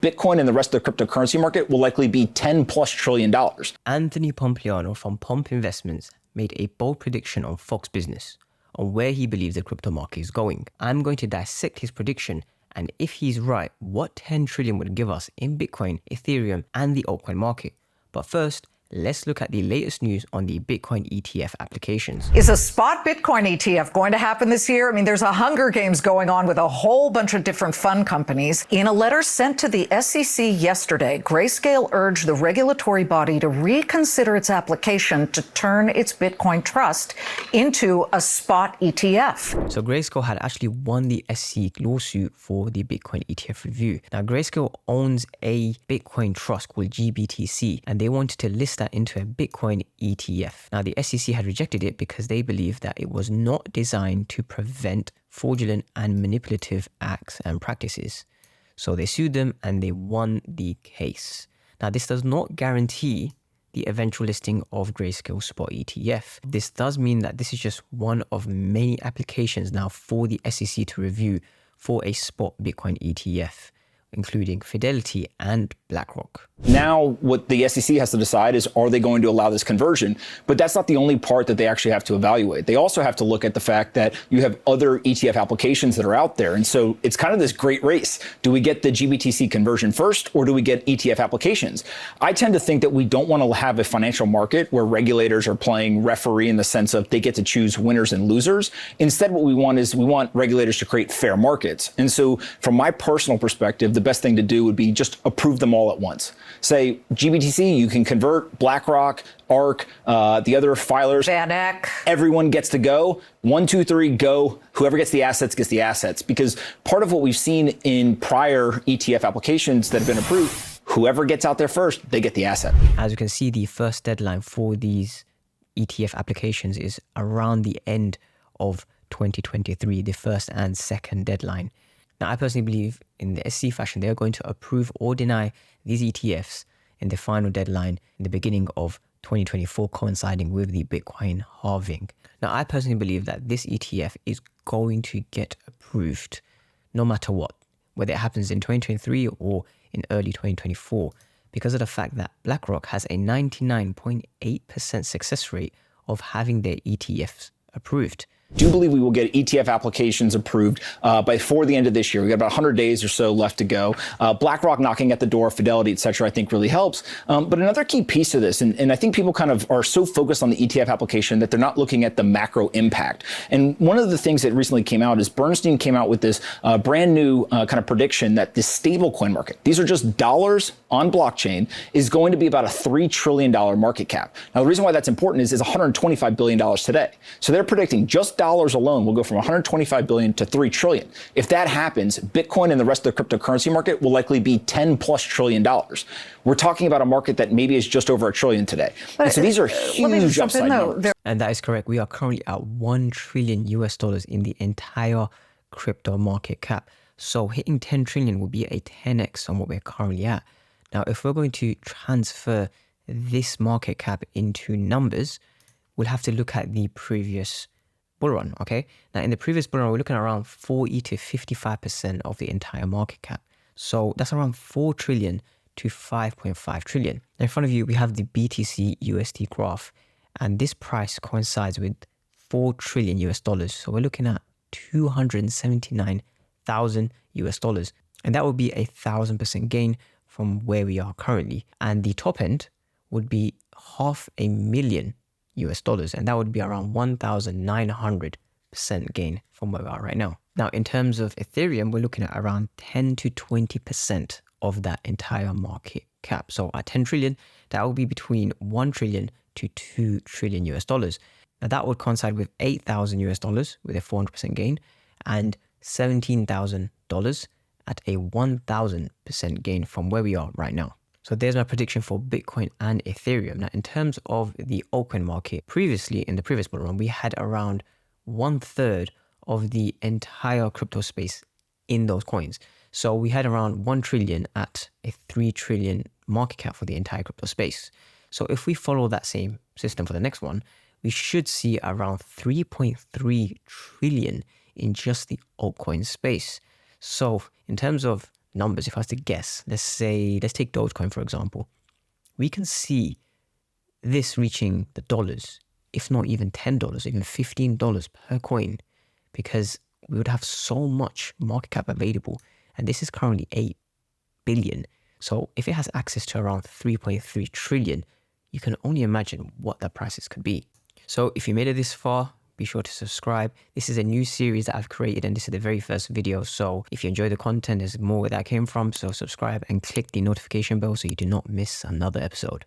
Bitcoin and the rest of the cryptocurrency market will likely be $10+ trillion. Anthony Pompliano from Pomp Investments made a bold prediction on Fox Business on where he believes the crypto market is going. I'm going to dissect his prediction, and if he's right, what 10 trillion would give us in Bitcoin, Ethereum, and the altcoin market. But first, let's look at the latest news on the Bitcoin ETF applications. Is a spot Bitcoin ETF going to happen this year? I mean, there's a Hunger Games going on with a whole bunch of different fund companies. In a letter sent to the SEC yesterday, Grayscale urged the regulatory body to reconsider its application to turn its Bitcoin trust into a spot ETF. So Grayscale had actually won the SEC lawsuit for the Bitcoin ETF review. Now, Grayscale owns a Bitcoin trust called GBTC, and they wanted to list that into a Bitcoin ETF. Now, the SEC had rejected it because they believed that it was not designed to prevent fraudulent and manipulative acts and practices. So they sued them and they won the case. Now, this does not guarantee the eventual listing of Grayscale Spot ETF. This does mean that this is just one of many applications now for the SEC to review for a spot Bitcoin ETF, including Fidelity and BlackRock. Now, what the SEC has to decide is, are they going to allow this conversion? But that's not the only part that they actually have to evaluate. They also have to look at the fact that you have other ETF applications that are out there. And so it's kind of this great race. Do we get the GBTC conversion first, or do we get ETF applications? I tend to think that we don't want to have a financial market where regulators are playing referee in the sense of they get to choose winners and losers. Instead, what we want is we want regulators to create fair markets. And so from my personal perspective, the best thing to do would be just approve them all at once. Say, GBTC, you can convert, BlackRock, ARK, the other filers. Van Eck. Everyone gets to go. 1, 2, 3, go. Whoever gets the assets gets the assets. Because part of what we've seen in prior ETF applications that have been approved, whoever gets out there first, they get the asset. As you can see, the first deadline for these ETF applications is around the end of 2023, the first and second deadline. Now, I personally believe in the SEC fashion, they're going to approve or deny these ETFs in the final deadline in the beginning of 2024, coinciding with the Bitcoin halving. Now, I personally believe that this ETF is going to get approved no matter what, whether it happens in 2023 or in early 2024, because of the fact that BlackRock has a 99.8% success rate of having their ETFs approved. Do believe we will get ETF applications approved before the end of this year. We got about 100 days or so left to go. BlackRock knocking at the door, Fidelity, et cetera, I think really helps. But another key piece to this, and I think people kind of are so focused on the ETF application that they're not looking at the macro impact. And one of the things that recently came out is Bernstein came out with this brand new kind of prediction that the stablecoin market, these are just dollars on blockchain, is going to be about a $3 trillion market cap. Now, the reason why that's important is it's $125 billion today. So they're predicting just dollars alone will go from 125 billion to 3 trillion. If that happens, Bitcoin and the rest of the cryptocurrency market will likely be $10+ trillion. We're talking about a market that maybe is just over $1 trillion today. And so these are huge upside numbers. And that is correct. We are currently at $1 trillion in the entire crypto market cap. So hitting 10 trillion will be a 10x on what we're currently at. Now, if we're going to transfer this market cap into numbers, we'll have to look at the previous bull run, okay? Now, in the previous bull run, we're looking at around 40 to 55% of the entire market cap. So that's around 4 trillion to 5.5 trillion. Now, in front of you, we have the BTC USD graph, and this price coincides with $4 trillion. So we're looking at 279,000 $, and that would be a 1,000% gain from where we are currently. And the top end would be $500,000, and that would be around 1,900% gain from where we are right now. Now, in terms of Ethereum, we're looking at around 10 to 20% of that entire market cap. So at 10 trillion, that will be between 1 trillion to 2 trillion $. Now, that would coincide with $8,000 with a 400% gain, and $17,000 at a 1,000% gain from where we are right now. So there's my prediction for Bitcoin and Ethereum. Now, in terms of the altcoin market, previously in the previous bull run, we had around 1/3 of the entire crypto space in those coins. So we had around 1 trillion at a 3 trillion market cap for the entire crypto space. So if we follow that same system for the next one, we should see around 3.3 trillion in just the altcoin space. So in terms of numbers, if I was to guess, let's take Dogecoin, for example. We can see this reaching the dollars, if not even $10, even $15 per coin, because we would have so much market cap available. And this is currently 8 billion. So if it has access to around 3.3 trillion, you can only imagine what the prices could be. So if you made it this far, be sure to subscribe. This is a new series that I've created, and this is the very first video. So if you enjoy the content, there's more where that came from. So subscribe and click the notification bell so you do not miss another episode.